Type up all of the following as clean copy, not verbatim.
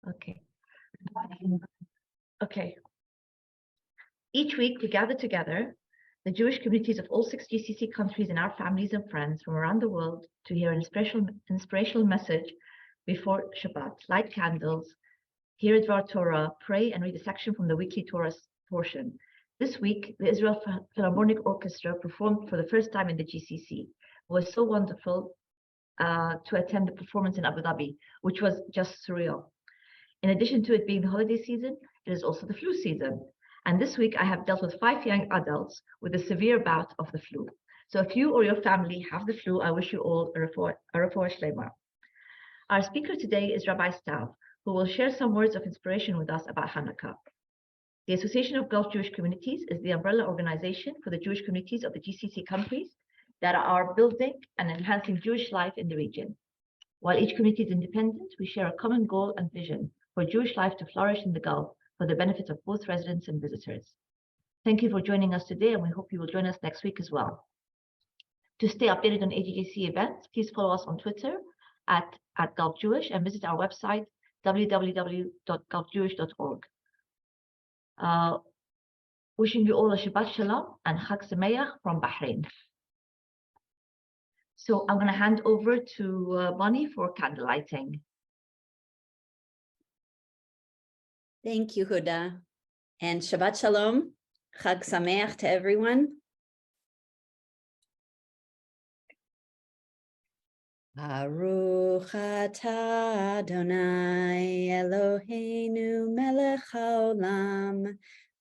Okay. Okay. Each week we gather together, the Jewish communities of all 6 GCC countries and our families and friends from around the world to hear an inspirational message before Shabbat, light candles, hear Dvar Torah, pray, and read a section from the weekly Torah portion. This week, the Israel Philharmonic Orchestra performed for the first time in the GCC. It was so wonderful to attend the performance in Abu Dhabi, which was just surreal. In addition to it being the holiday season, it is also the flu season. And this week, I have dealt with 5 young adults with a severe bout of the flu. So if you or your family have the flu, I wish you all a refuah shlema. Our speaker today is Rabbi Stav, who will share some words of inspiration with us about Hanukkah. The Association of Gulf Jewish Communities is the umbrella organization for the Jewish communities of the GCC countries that are building and enhancing Jewish life in the region. While each community is independent, we share a common goal and vision for Jewish life to flourish in the Gulf for the benefit of both residents and visitors. Thank you for joining us today, and we hope you will join us next week as well. To stay updated on AGJC events, please follow us on Twitter at Gulf Jewish and visit our website, www.gulfjewish.org. Wishing you all a Shabbat Shalom and Chag Sameach from Bahrain. So I'm going to hand over to Bonnie for candle lighting. Thank you, Huda. And Shabbat Shalom, Chag Sameach to everyone. Baruch atah Adonai Eloheinu melech haolam,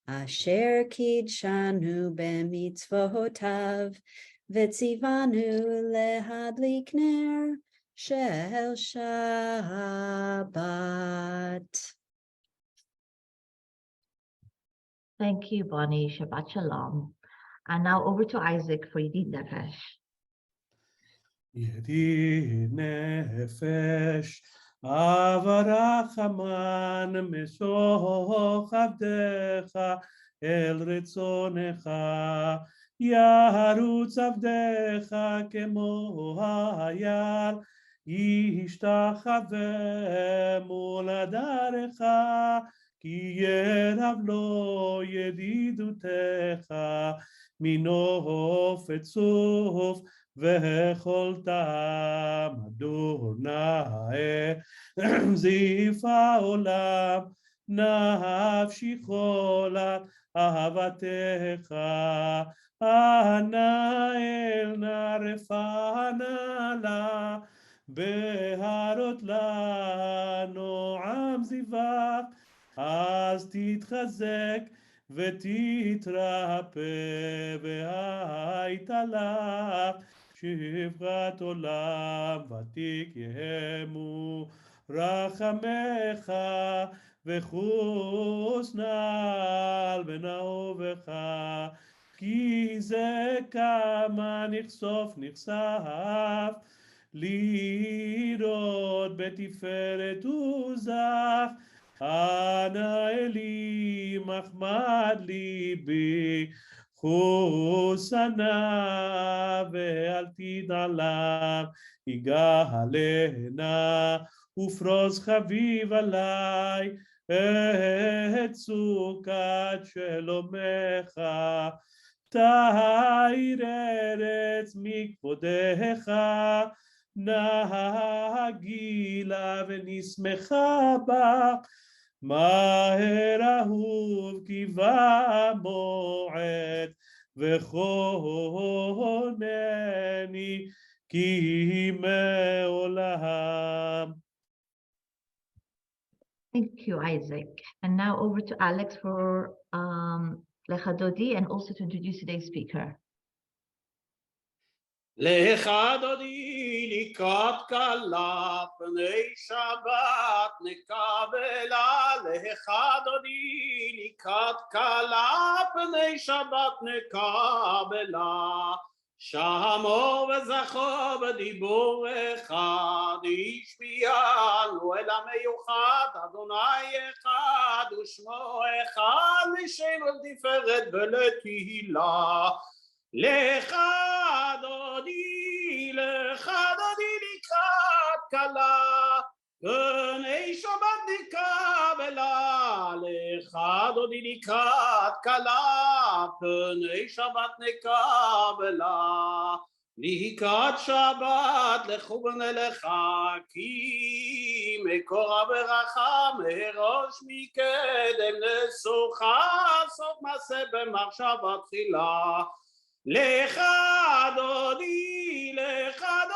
asher kidshanu b'mitzvotav, v'tzivanu lehadlik ner shel Shabbat. Thank you, Bonnie. Shabbat Shalom. And now over to Isaac for Yedid Nefesh. Yedid Nefesh, Avarachaman Mesoch Avdecha El Retzonecha, Yarutz Avdecha Kemo Hayal, Yishtachave Moladarecha, Ki yerav lo yedidutecha, minof etzof vechol tam Adonai, zifa olam, nafshi chola ahavatecha, ana el narefana la, beharot la noam zivach, אז תתחזק ותתרפא והייתה לך שפחת עולם ותקיימו רחמך וחוסנה על בן אהובך כי זה כמה נחשף לראות בתפארת עוזך Ana Eli Mahmad Libi Hosana Ve'altid Alav Iga Alena Ufroz Chaviv Alai Et Sukat Shelomecha Ta'ir Eretz Mikvodecha Nahagila Venismecha Ba מהר אהוב כי בא מועד וכונני כי מעולם. Thank you, Isaac. And now over to Alex for Lecha Dodi and also to introduce today's speaker. Lecha Dodi likat kala pnei Shabbat nekabela. Lecha Dodi likat kala pnei Shabbat nekabela. Shamo v'zacho b'dibur echad ishbiyanu el hameyuchad Adonai echad u'shmo echad l'shem v'tiferet v'letihila. Lecha Dodi likat kala pnei Shabbat nekabela. נקבלה, לך דודי לקראת כלה, פני שבת נקבלה. לקראת שבת לכו ונלך, כי מקור הברכה מראש מקדם לשוחה, סוף מעשה במחשבה תחילה. לך דודי לקראת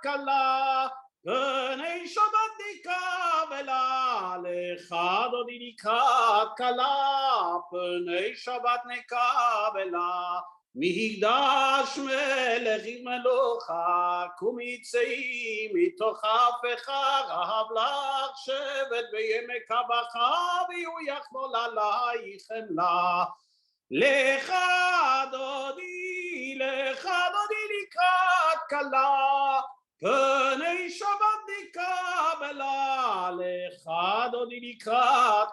כלה, פני שבת נקבלה. לך דודי לקראת כלה, פני שבת נקבלה. מקדש מלך מלוכה, קומי צאי מתוך אפיך, רהב לך שבט בימי קבך, ויהיו יכלול עלייך חמלה. לך דודי לקראת כלה, פני שבת נקבלה. לך דודי לקראת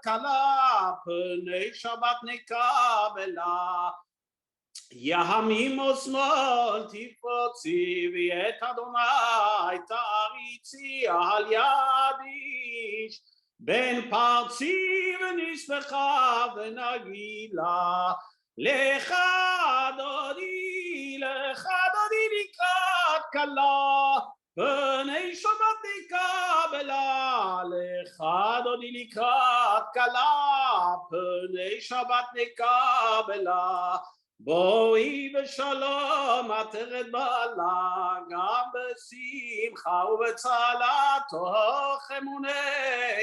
כלה, פני שבת נקבלה. ימים ושמאל תפרוצי, ואת אדוני תעריצי על יד איש, בין פרצי ונשפחה ונגילה. לך דודי לקראת כלה, פני שבת נקבלה. לך דודי לקראת כלה, פני שבת נקבלה. בואי בשלום עטרת בעלה, גם בשמחה ובצלה, תוך אמוני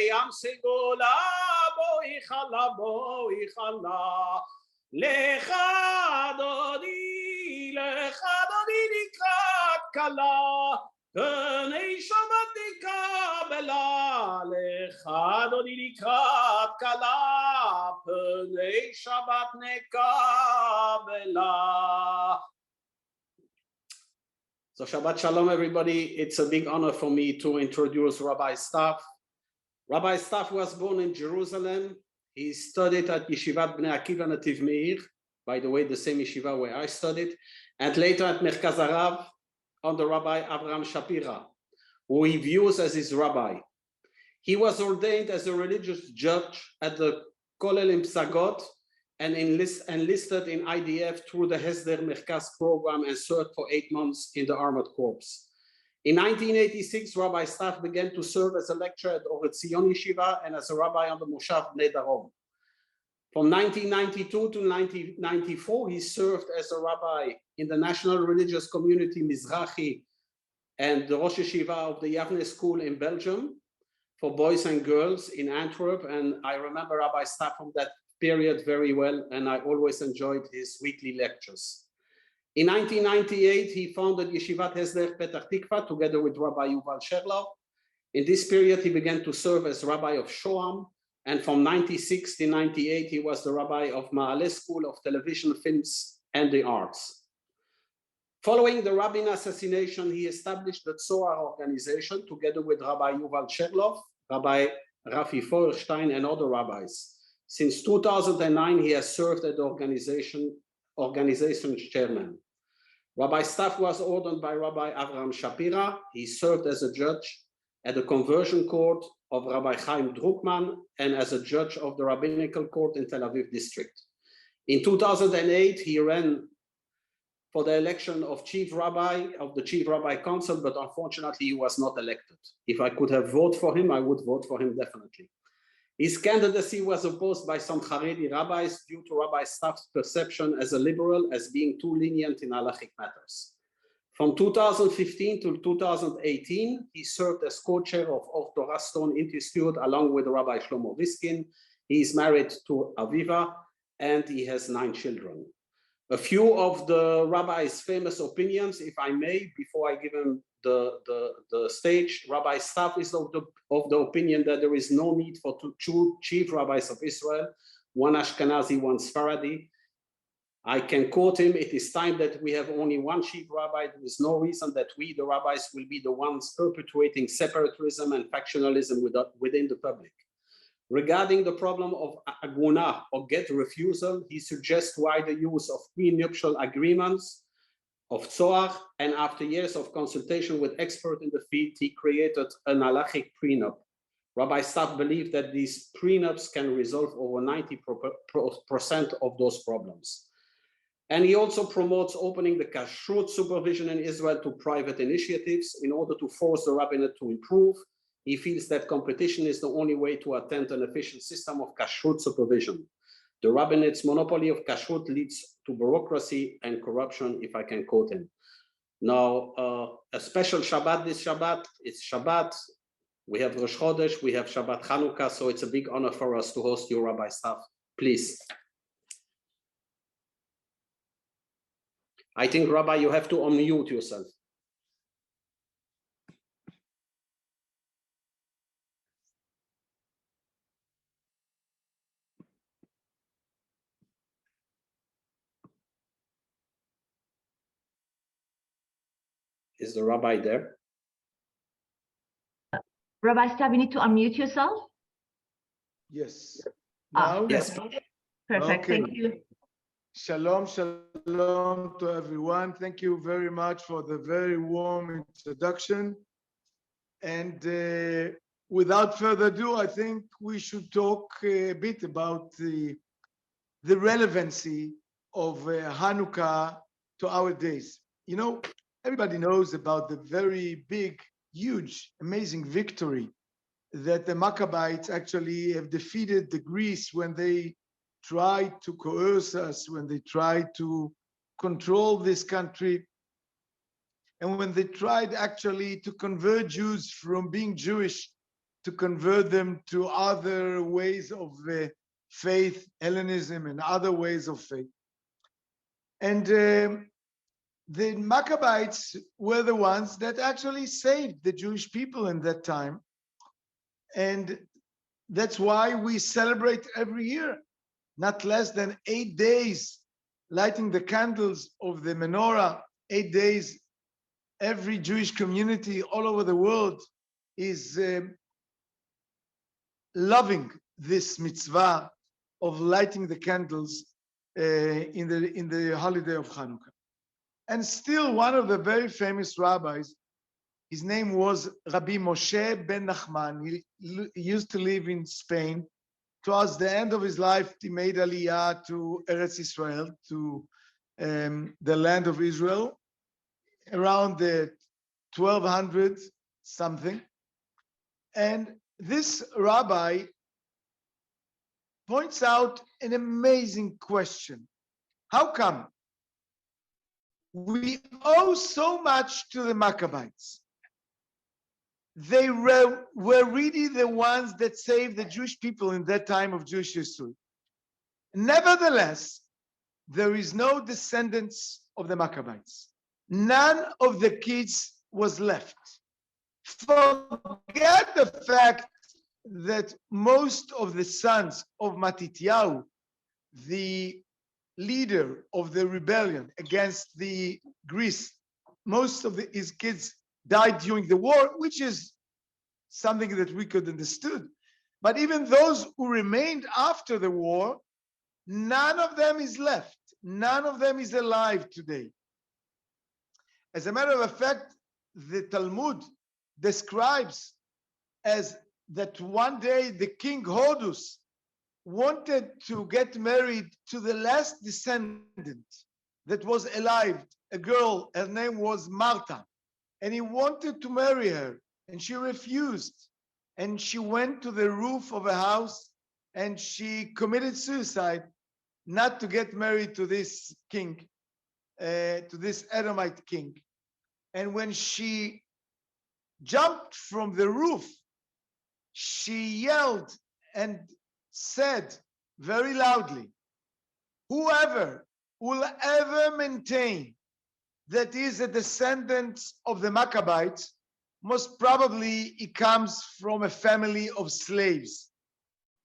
ים סגולה. בואי חלה, בואי חלה. לך דודי לקראת כלה, פני שבת נקבלה. לך דודי לקראת כלה, פני שבת נקבלה. So Shabbat Shalom everybody. It's a big honor for me to introduce Rabbi Staff. Rabbi Staff was born in Jerusalem. He studied at Yeshivat Bnei Akiva Nativ Meir, by the way, the same yeshiva where I studied, and later at Merkaz Harav under Rabbi Avraham Shapira, who he views as his rabbi. He was ordained as a religious judge at the Kollel in Psagot and enlisted in IDF through the Hesder Merkaz program and served for 8 months in the Armored Corps. In 1986, Rabbi Staff began to serve as a lecturer at Or Etzion Yeshiva and as a rabbi on the Moshav Bnei Darom. From 1992 to 1994, he served as a rabbi in the National Religious Community Mizrahi and the Rosh Yeshiva of the Yavne School in Belgium for boys and girls in Antwerp. And I remember Rabbi Staff from that period very well, and I always enjoyed his weekly lectures. In 1998, he founded Yeshivat Hesder Petach Tikva together with Rabbi Yuval Sherlock. In this period, he began to serve as rabbi of Shoam, and from 96 to 98, he was the rabbi of Ma'aleh School of Television, Films, and the Arts. Following the Rabin assassination, he established the Tzohar organization together with Rabbi Yuval Sherlock, Rabbi Rafi Feuerstein, and other rabbis. Since 2009, he has served as the organization's chairman. Rabbi Staff was ordained by Rabbi Avraham Shapira. He served as a judge at the conversion court of Rabbi Chaim Druckmann and as a judge of the rabbinical court in Tel Aviv district. In 2008, he ran for the election of chief rabbi of the Chief Rabbi Council, but unfortunately he was not elected. If I could have voted for him, I would vote for him definitely. His candidacy was opposed by some Haredi rabbis due to Rabbi Staff's perception as a liberal as being too lenient in halachic matters. From 2015 to 2018, he served as co-chair of Or Torah Stone Institute along with Rabbi Shlomo Riskin. He is married to Aviva and he has 9 children. A few of the rabbi's famous opinions, if I may, before I give him the stage. Rabbi Staff is of the opinion that there is no need for 2 chief rabbis of Israel, one Ashkenazi, one Sephardi. I can quote him, "It is time that we have only one chief rabbi. There is no reason that we, the rabbis, will be the ones perpetuating separatism and factionalism within the public." Regarding the problem of aguna or get refusal, he suggests wider use of prenuptial agreements of Tzohar, and after years of consultation with experts in the field, he created an halachic prenup. Rabbi Staff believed that these prenups can resolve over 90% of those problems. And he also promotes opening the kashrut supervision in Israel to private initiatives in order to force the rabbinate to improve. He feels that competition is the only way to attempt an efficient system of kashrut supervision. The rabbinate's monopoly of kashrut leads to bureaucracy and corruption, if I can quote him. Now, a special Shabbat this Shabbat, it's Shabbat. We have Rosh Chodesh, we have Shabbat Chanukah, so it's a big honor for us to host you, Rabbi Staff. Please. I think, Rabbi, you have to unmute yourself. Is the Rabbi there? Rabbi Stav, you need to unmute yourself. Yes. Ah, Now? Yes. Perfect. Okay. Thank you. Shalom, shalom to everyone. Thank you very much for the very warm introduction. And without further ado, I think we should talk a bit about the relevancy of Hanukkah to our days. You know, everybody knows about the very big, huge, amazing victory that the Maccabites actually have defeated the Greece when they tried to coerce us, when they tried to control this country, and when they tried actually to convert Jews from being Jewish, to convert them to other ways of faith, Hellenism, and other ways of faith. And the Maccabites were the ones that actually saved the Jewish people in that time. And that's why we celebrate every year, not less than 8 days, lighting the candles of the menorah, 8 days. Every Jewish community all over the world is loving this mitzvah of lighting the candles in the holiday of Hanukkah. And still one of the very famous rabbis, his name was Rabbi Moshe ben Nachman. He used to live in Spain. Towards the end of his life, he made Aliyah to Eretz Israel, to the land of Israel, around the 1200 something. And this rabbi points out an amazing question. How come we owe so much to the Maccabites? They were really the ones that saved the Jewish people in that time of Jewish history. Nevertheless, there is no descendants of the Maccabites. None of the kids was left. Forget the fact that most of the sons of Matityahu, the leader of the rebellion against the Greece, most of his kids died during the war, which is something that we could understood. But even those who remained after the war, none of them is left. None of them is alive today. As a matter of fact, the Talmud describes as that one day the king Horus wanted to get married to the last descendant that was alive, a girl, her name was Martha. And he wanted to marry her, and she refused. And she went to the roof of a house, and she committed suicide, not to get married to this king, to this Edomite king. And when she jumped from the roof, she yelled and said very loudly, "Whoever will ever maintain that is a descendant of the Maccabites, most probably he comes from a family of slaves."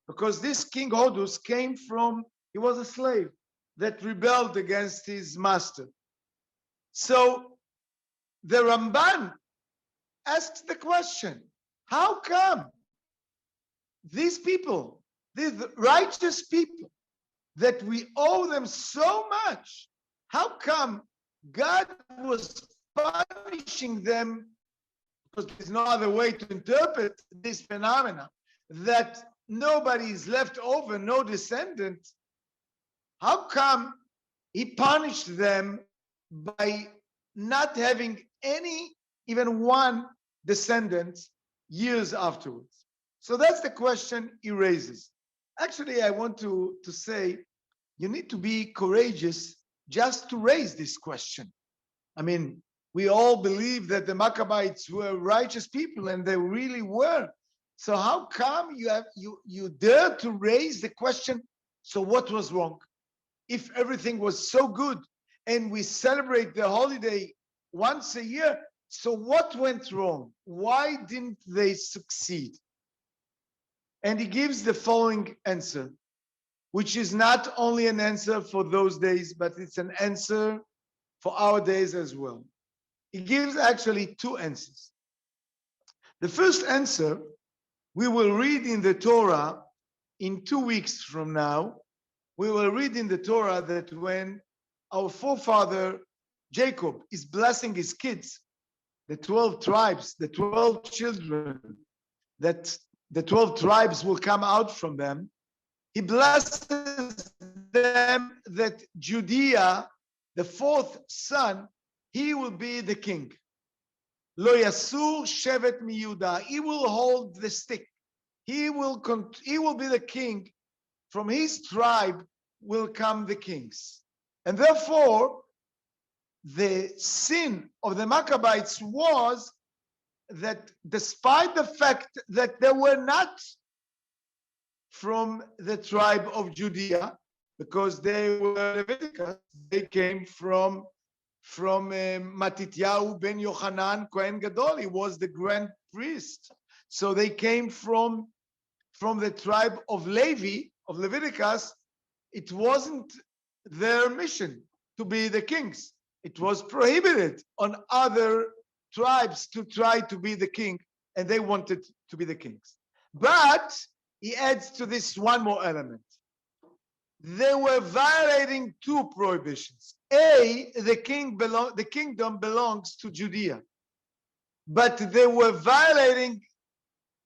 Because this King Horus came from, he was a slave that rebelled against his master. So the Ramban asks the question, how come these people, these righteous people, that we owe them so much, how come God was punishing them because there's no other way to interpret this phenomena, that nobody is left over, no descendant, how come he punished them by not having any, even one descendant years afterwards? So that's the question he raises. Actually, I want to say, you need to be courageous just to raise this question. I mean, we all believe that the Maccabites were righteous people, and they really were. So how come you dare to raise the question, so what was wrong? If everything was so good and we celebrate the holiday once a year, so what went wrong? Why didn't they succeed? And he gives the following answer, which is not only an answer for those days, but it's an answer for our days as well. He gives actually two answers. The first answer we will read in the Torah in 2 weeks from now. We will read in the Torah that when our forefather Jacob is blessing his kids, the 12 tribes, the 12 children, that the 12 tribes will come out from them, he blesses them that Judea, the fourth son, he will be the king. Lo yasur shevet miyuda. He will hold the stick. He will be the king. From his tribe will come the kings. And therefore, the sin of the Maccabites was that despite the fact that they were not from the tribe of Judea, because they were Leviticus, they came from Matityahu ben Yochanan Kohen Gadol. He was the grand priest. So they came from the tribe of Levi, of Leviticus. It wasn't their mission to be the kings. It was prohibited on other tribes to try to be the king, and they wanted to be the kings. But he adds to this one more element. They were violating two prohibitions. The kingdom belongs to Judea, but they were violating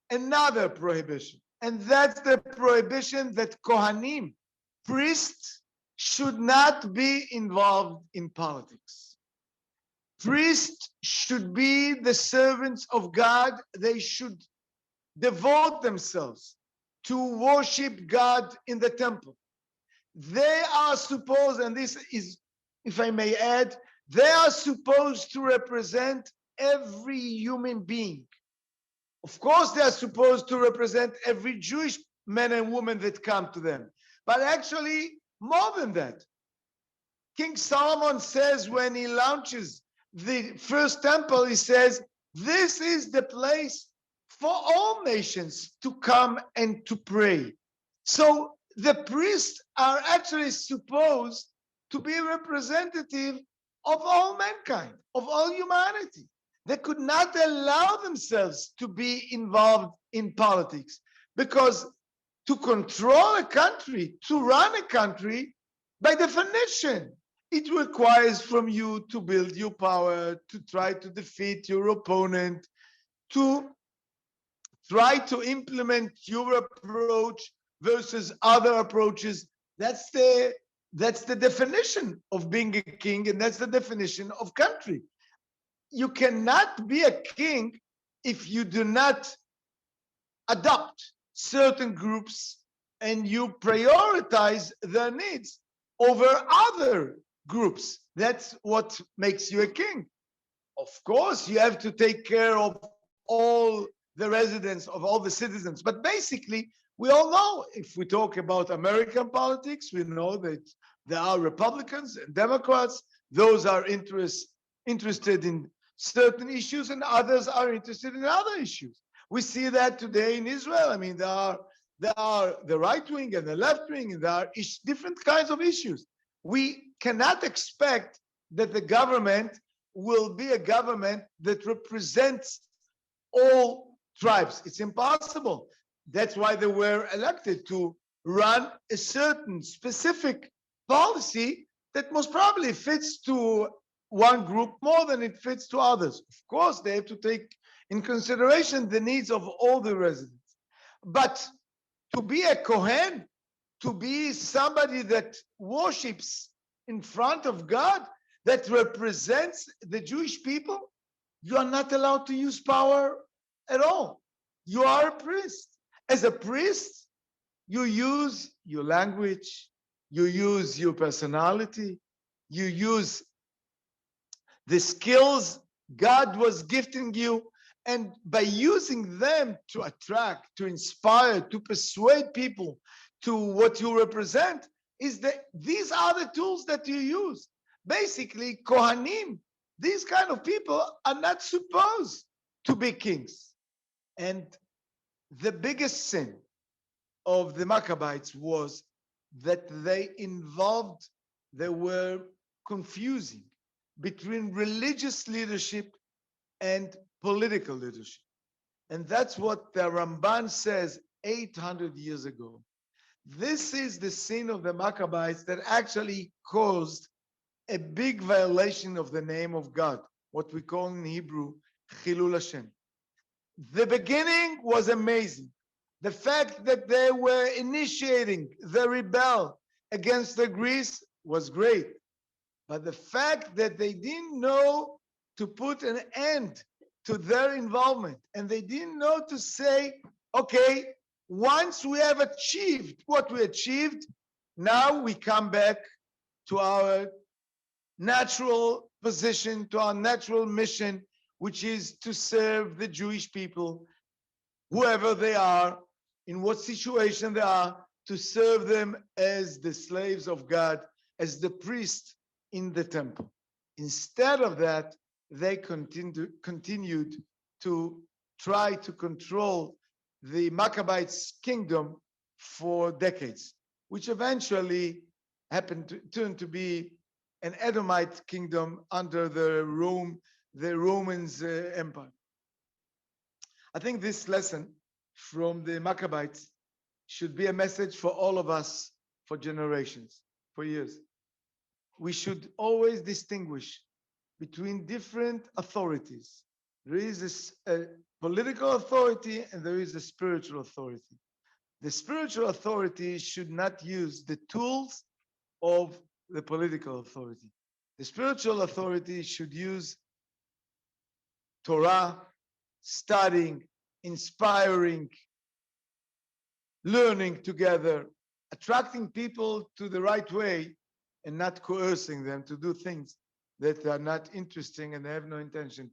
another prohibition, and that's the prohibition that Kohanim, priests, should not be involved in politics. Priests should be the servants of God. They should devote themselves to worship God in the temple. They are supposed, and this is, if I may add, they are supposed to represent every human being. Of course, they are supposed to represent every Jewish man and woman that come to them. But actually, more than that, King Solomon says when he launches the first temple, he says, this is the place for all nations to come and to pray. So the priests are actually supposed to be representative of all mankind, of all humanity. They could not allow themselves to be involved in politics, because to control a country, to run a country, by definition, it requires from you to build your power, to try to defeat your opponent, to try to implement your approach versus other approaches. That's the definition of being a king, and that's the definition of country. You cannot be a king if you do not adopt certain groups and you prioritize their needs over other groups. That's what makes you a king. Of course, you have to take care of all the residents, of all the citizens. But basically, we all know, if we talk about American politics, we know that there are Republicans and Democrats. Those are interested in certain issues, and others are interested in other issues. We see that today in Israel. I mean, there are the right wing and the left wing, and there are different kinds of issues. We cannot expect that the government will be a government that represents all tribes. It's impossible. That's why they were elected, to run a certain specific policy that most probably fits to one group more than it fits to others. Of course, they have to take in consideration the needs of all the residents. But to be a Kohen, to be somebody that worships in front of God, that represents the Jewish people, you are not allowed to use power at all. You are a priest. As a priest, you use your language, you use your personality, you use the skills God was gifting you, and by using them to attract, to inspire, to persuade people to what you represent, is that these are the tools that you use. Basically, Kohanim, these kind of people are not supposed to be kings. And the biggest sin of the Maccabites was that they were confusing between religious leadership and political leadership. And that's what the Ramban says 800 years ago. This is the sin of the Maccabites that actually caused a big violation of the name of God, what we call in Hebrew, Chilul Hashem. The beginning was amazing. The fact that they were initiating the rebel against the Greece was great. But the fact that they didn't know to put an end to their involvement, and they didn't know to say, okay, once we have achieved what we achieved, now we come back to our natural position, to our natural mission, which is to serve the Jewish people, whoever they are, in what situation they are, to serve them as the slaves of God, as the priests in the temple. Instead of that, they continued to try to control the Maccabites' kingdom for decades, which eventually turned to be an Edomite kingdom under the Romans' empire. I think this lesson from the Maccabites should be a message for all of us for generations, for years. We should always distinguish between different authorities. There is a political authority and there is a spiritual authority. The spiritual authority should not use the tools of the political authority. The spiritual authority should use Torah, studying, inspiring, learning together, attracting people to the right way, and not coercing them to do things that are not interesting and they have no intention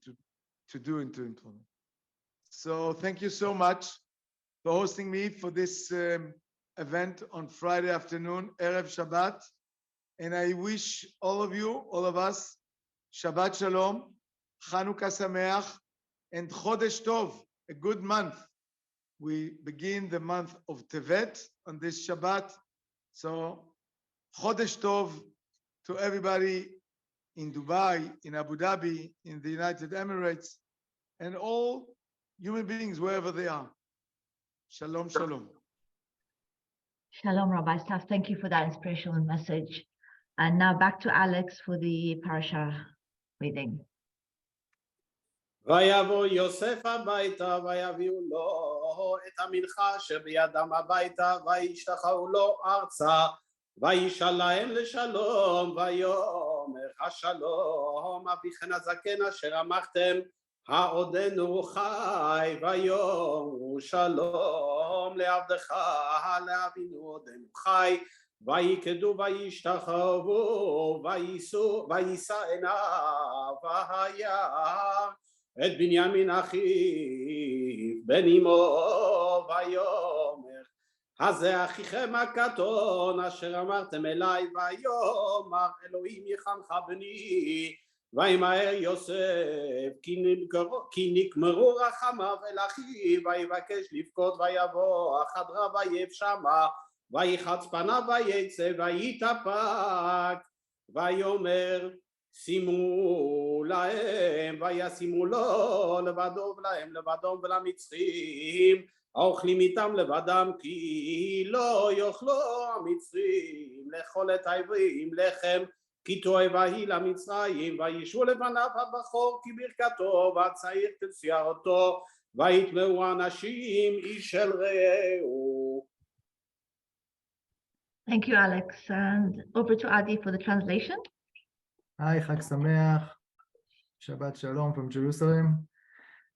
to do and to implement. So thank you so much for hosting me for this event on Friday afternoon, Erev Shabbat. And I wish all of you, all of us, Shabbat Shalom, Chanukah Sameach, and Chodesh Tov, a good month. We begin the month of Tevet on this Shabbat. So Chodesh Tov to everybody in Dubai, in Abu Dhabi, in the United Emirates, and all human beings wherever they are. Shalom, shalom. Shalom, Rabbi Staff. Thank you for that inspirational message. And now back to Alex for the parasha reading. ויבוא יוסף הביתה ויביאו לו את המנחה אשר בידם הביתה וישתחוו לו ארצה וישאל להם לשלום ויאמר השלום אביכם הזקן אשר אמרתם העודנו חי ויאמרו שלום לעבדך לאבינו עודנו חי ויקדו וישתחוו ויישא עיניו וירא את בנימין אחיו בן אמו ויאמר הזה אחיכם הקטון אשר אמרתם אליי ויאמר אלוהים יחנך בני וימהר יוסף כי נגמרו רחמיו אל אחיו ויבקש לבכות ויבוא החדרה וישב שמה ויחץ פניו ויצא ויתאפק ויאמר שימו להם וישימו לו לבדו ולהם לבדום ולמצרים האוכלים איתם לבדם כי לא יאכלו המצרים לאכול את העברים לחם כי תועבה היא למצרים, וישבו לפניו הבכור כברכתו, והצעיר כפייתו, ויטמעו אנשים איש אל רעהו. Thank you, Alex. And over to Adi for the translation. Hi, Chag Sameach. Shabbat Shalom from Jerusalem.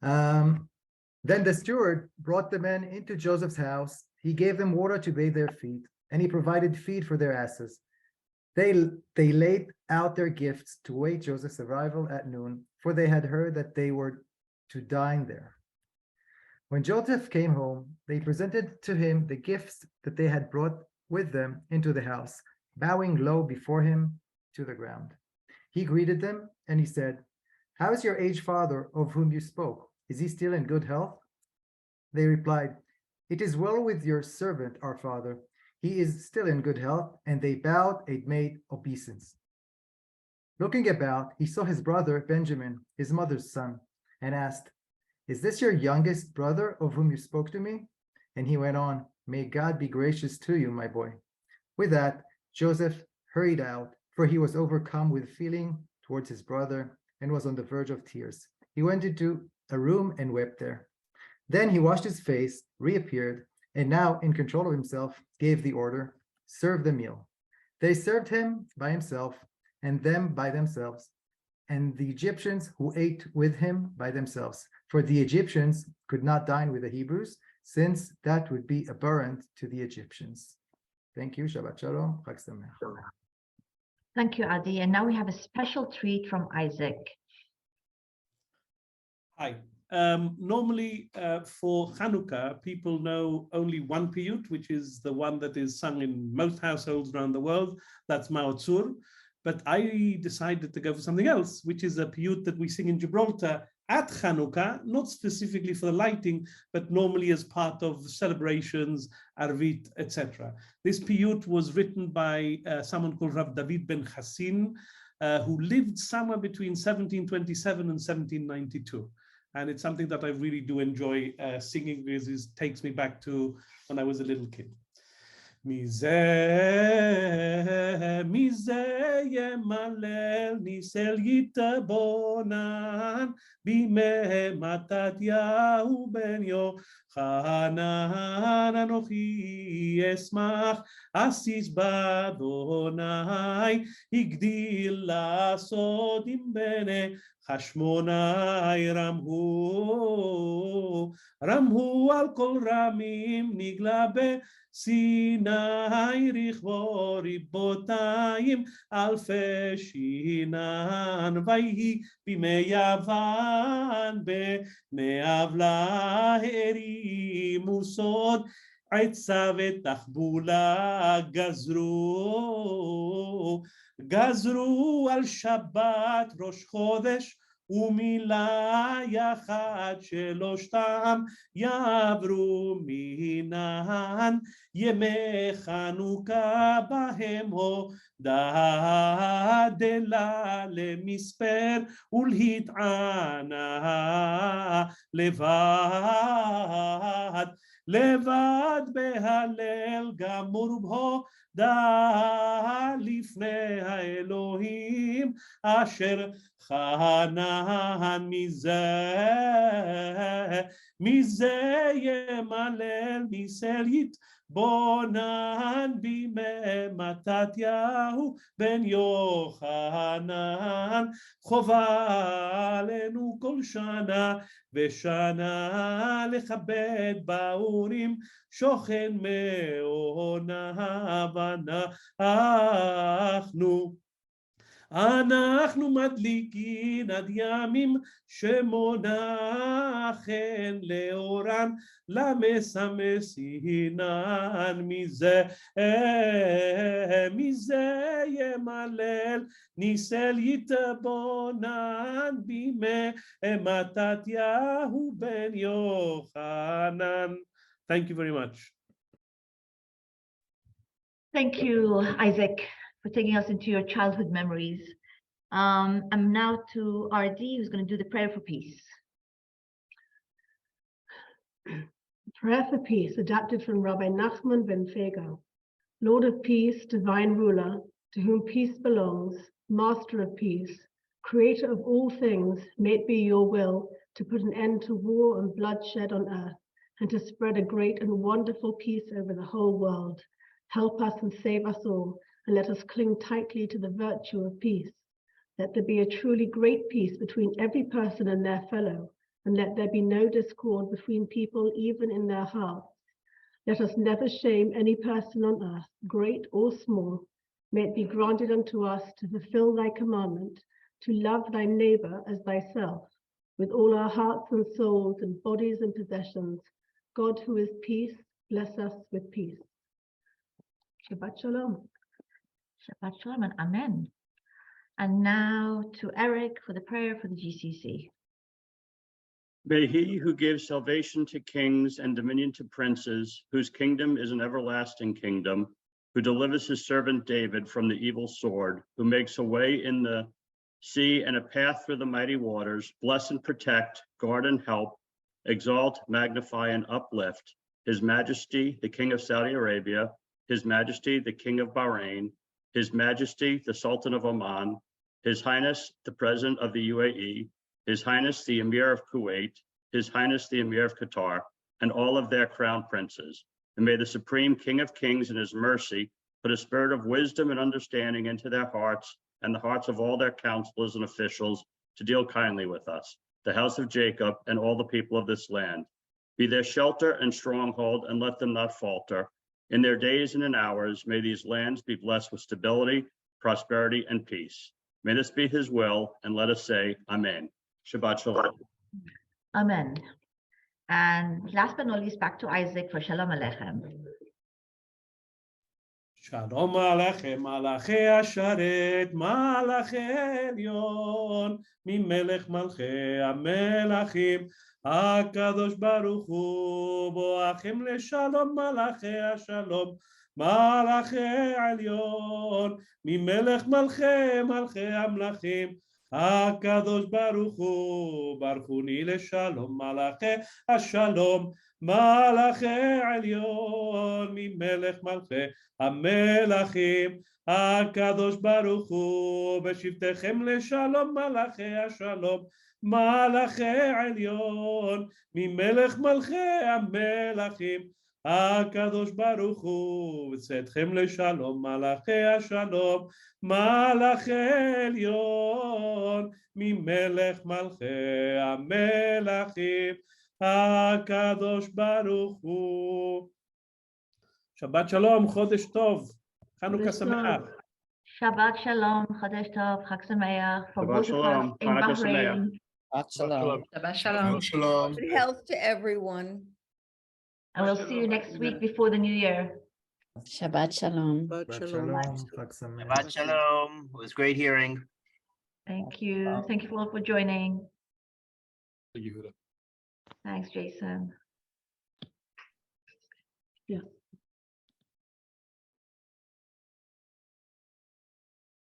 Then the steward brought the men into Joseph's house. He gave them water to bathe their feet, and he provided feed for their asses. They laid out their gifts to wait Joseph's arrival at noon, for they had heard that they were to dine there. When Joseph came home, they presented to him the gifts that they had brought with them into the house, bowing low before him to the ground. He greeted them, and he said, "How is your aged father of whom you spoke? Is he still in good health?" They replied, "It is well with your servant, our father. He is still in good health," and they bowed and made obeisance. Looking about, he saw his brother Benjamin, his mother's son, and asked, "Is this your youngest brother of whom you spoke to me?" And he went on, "May God be gracious to you, my boy." With that, Joseph hurried out, for he was overcome with feeling towards his brother and was on the verge of tears. He went into a room and wept there. Then he washed his face, reappeared, and now, in control of himself, gave the order, "Serve the meal." They served him by himself, and them by themselves, and the Egyptians who ate with him by themselves. For the Egyptians could not dine with the Hebrews, since that would be abhorrent to the Egyptians. Thank you. Shabbat Shalom. Chag Sameach. Thank you, Adi. And now we have a special treat from Isaac. Hi. Normally for Hanukkah, people know only one piyut, which is the one that is sung in most households around the world. That's Ma'otzur. But I decided to go for something else, which is a piyut that we sing in Gibraltar at Hanukkah, not specifically for the lighting, but normally as part of celebrations, Arvit, etc. This piyut was written by someone called Rav David ben Chassin, who lived somewhere between 1727 and 1792. And it's something that I really do enjoy singing, because it takes me back to when I was a little kid. מזה ימלל ניסל יתבונן בימי מתתיהו בן יוחנן אנוכי אשמח אסיס באדוני הגדיל לעשות עם בני חשמונאי רמהו על כל רמים נגלה סיני רכבו ריבותיים אלפי שינן ויהי בימי יוון בני עוולה הרימו סוד עצה ותחבולה גזרו על שבת ראש חודש ומילה יחד שלושתם יעברו מינן ימי חנוכה בהם הודעה דלה למספר ולהתענה לבד בהלל גמור בהודעה לפני האלוהים אשר חנן מזה ימלל ניסל יתבונן בימי מתתיהו בן יוחנן חובה עלינו כל שנה ושנה לכבד באורים שוכן מעונה אנחנו מדליקין עד ימים שמונה כן לאורן למסמסינן מזה ימלל ניסל יתבונן בימי מתתיהו בן יוחנן. Thank you very much. Thank you, Isaac, for taking us into your childhood memories. I'm now to RD, who's going to do the prayer for peace. Prayer for peace, adapted from Rabbi Nachman ben Fega. Lord of peace, divine ruler, to whom peace belongs, Master of peace, creator of all things, may it be your will to put an end to war and bloodshed on earth, and to spread a great and wonderful peace over the whole world. Help us and save us all, and let us cling tightly to the virtue of peace. Let there be a truly great peace between every person and their fellow, and let there be no discord between people even in their hearts. Let us never shame any person on earth, great or small. May it be granted unto us to fulfill thy commandment, to love thy neighbor as thyself, with all our hearts and souls and bodies and possessions. God, who is peace, bless us with peace. Shabbat Shalom. Shabbat Shalom and Amen. And now to Eric for the prayer for the GCC. May he who gives salvation to kings and dominion to princes, whose kingdom is an everlasting kingdom, who delivers his servant David from the evil sword, who makes a way in the sea and a path through the mighty waters, bless and protect, guard and help, exalt, magnify, and uplift His Majesty, the King of Saudi Arabia, His Majesty, the King of Bahrain, His Majesty, the Sultan of Oman, His Highness, the President of the UAE, His Highness, the Emir of Kuwait, His Highness, the Emir of Qatar, and all of their crown princes. And may the Supreme King of Kings in His mercy put a spirit of wisdom and understanding into their hearts and the hearts of all their counselors and officials to deal kindly with us, the house of Jacob, and all the people of this land. Be their shelter and stronghold, and let them not falter. In their days and in hours, may these lands be blessed with stability, prosperity, and peace. May this be His will, and let us say Amen. Shabbat Shalom. Amen. And last but not least, back to Isaac for Shalom Aleichem. Shalom Aleichem, Malachi Asharet, Malachi Elyon, Mimelech Malchei HaMelachim, HaKadosh Baruch Hu, Boachim LeShalom, Malachi Ashalom, Malachi Elyon, Mimelech Malchei HaMelachim, HaKadosh Baruch Hu, Baruchuni LeShalom, Malachi Ashalom, Malachi Elyon, Mimelech Malchei המלכים, הקדוש ברוך הוא, בשבתכם לשלום מלאכי השלום, מלאכי עליון, ממלך מלכי המלכים, הקדוש ברוך הוא, בצאתכם לשלום מלאכי השלום, מלאכי עליון, ממלך מלכי המלכים, הקדוש ברוך הוא. Shabbat Shalom, Chodesh Tov, Chanukah Sameach. Shabbat Shalom, Chodesh Tov, Chag Sameach. For Shabbat those of us Shalom, in Hanukkah Bahrain. Shalom. Shabbat Shalom. Shalom. Good health to everyone. And we'll see you next week before the new year. Shabbat Shalom. Shabbat Shalom. Chag Sameach. Shabbat Shalom. It was great hearing. Thank you. Thank you all for joining. Thank you, Huda. Thanks, Jason. Yeah.